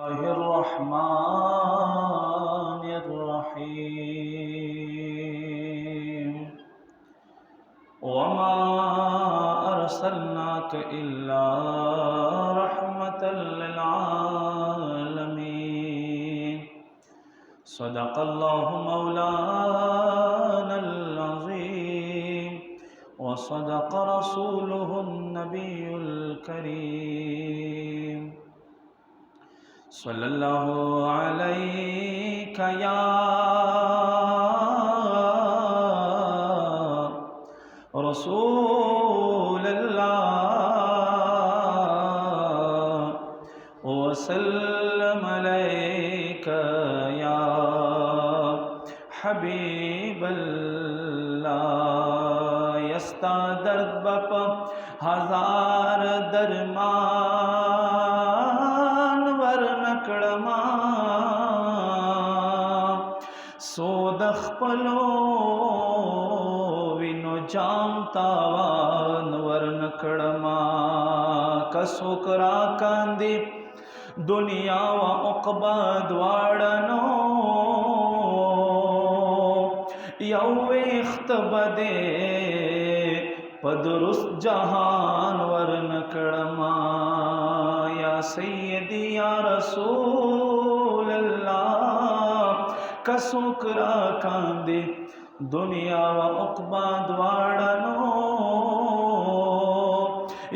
الله الرحمن الرحيم وما أرسلناك إلا رحمة للعالمين صدق الله مولانا العظيم وصدق رسوله النبي الكريم صلى الله عليك يا رسول الله وسلم عليك يا حبيب الله يستا درد بپ ہزار درمان ورنکڑما سودخ پلو وینو جام تاوان ورنکڑما کسوکرا کاندی دنیا و عقبہ دواڑنو یو ویخت بدے پدرست جہان ورنکڑما یا سیدی یا رسول اللہ کسوکرا کاندے دنیا و عقبہ دواڑنو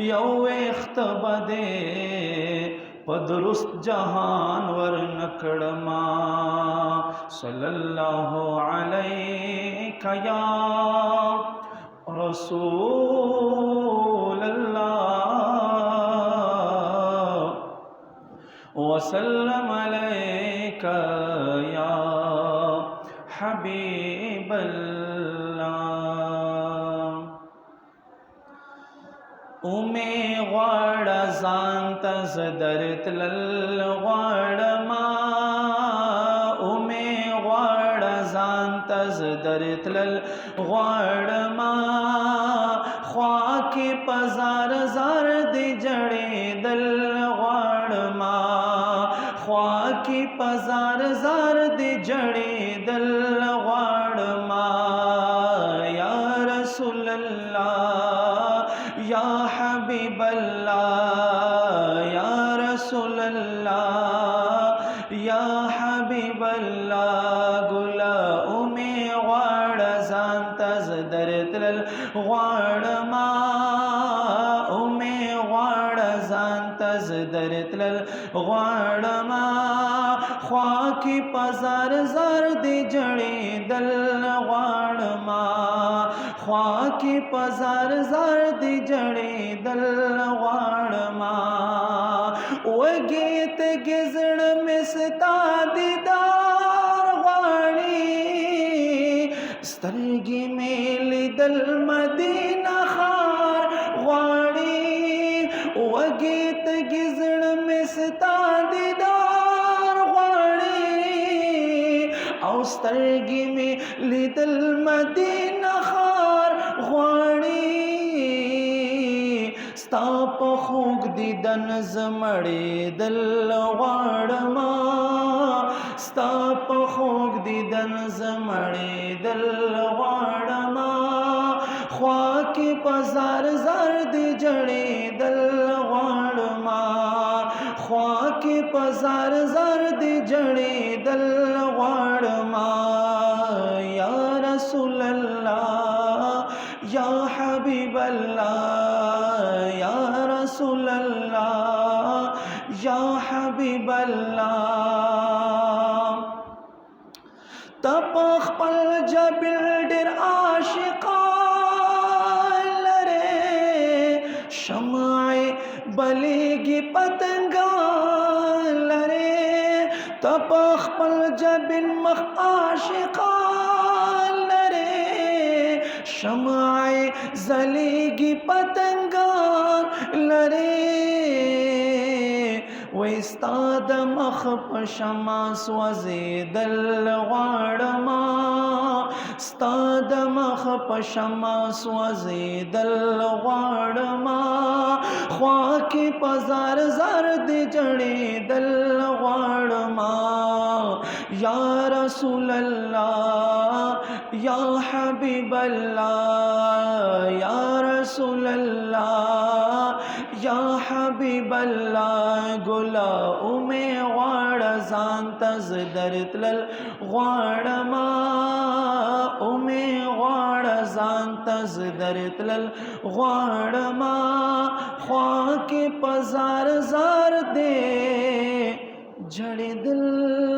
یو ویخت بدے پدرست جہان ورنکڑما صلی اللہ علیہ یا رسول اللہ وسلم علیک یا حبیب اللہ اومے غوڑ زانت زدرت للغوڑما اومے غوڑ زانت زدرت للغوڑما خواکی پزار زار دی جڑے دل غوڑما خواکی پزار زار دی جڑے دل غوڑما یا رسول اللہ یا حبیب اللہ یا رسول اللہ یا حبیب اللہ گلا امی غوڑ زانت زدرت للغوڑما امی غوڑ زانت زدرت للغوڑما خواکی پزار زار دی جڑی دل غوڑما خواکی پزار زار دی جڑی دل غوڑما وگیت گزڑ مستا دیدار غوڑی سترگی میلی دل مدینہ خار غوڑی وگیت گزڑ مستا دیدار غوڑی او سترگی میلی دل مدینہ خار غوڑی ستا پا خوک دیدن زمڑی دل غوڑما ستا پا خوک دیدن زمڑی دل غوڑما خواکی پزار زار دی جڑی دل غوڑما خواکی پزار زار دی جڑی دل غوڑما یا رسول اللہ یا حبیب اللہ یا رسول اللہ یا حبیب اللہ تپخ پل جبل ڈر عاشقان لرے شمع بلیگی پتنگان لرے تپخ پل جبل مخ عاشقان لرے شمع زلیگی پتنگان لرے وستا د مخ په شمع سوځېدل غواړمه ستا د مخ په شمع سوځېدل غواړمه خوا کې په زار زار دې جړېدل غواړمه یا رسول الله یا حبیب الله یا رسول الله یا حبیب الله ګلا اومې غواړه ځان ته زه درتلل غواړمه اومې غواړه ځان ته زه درتلل غواړمه خوا کې په زار زار دې جړېدل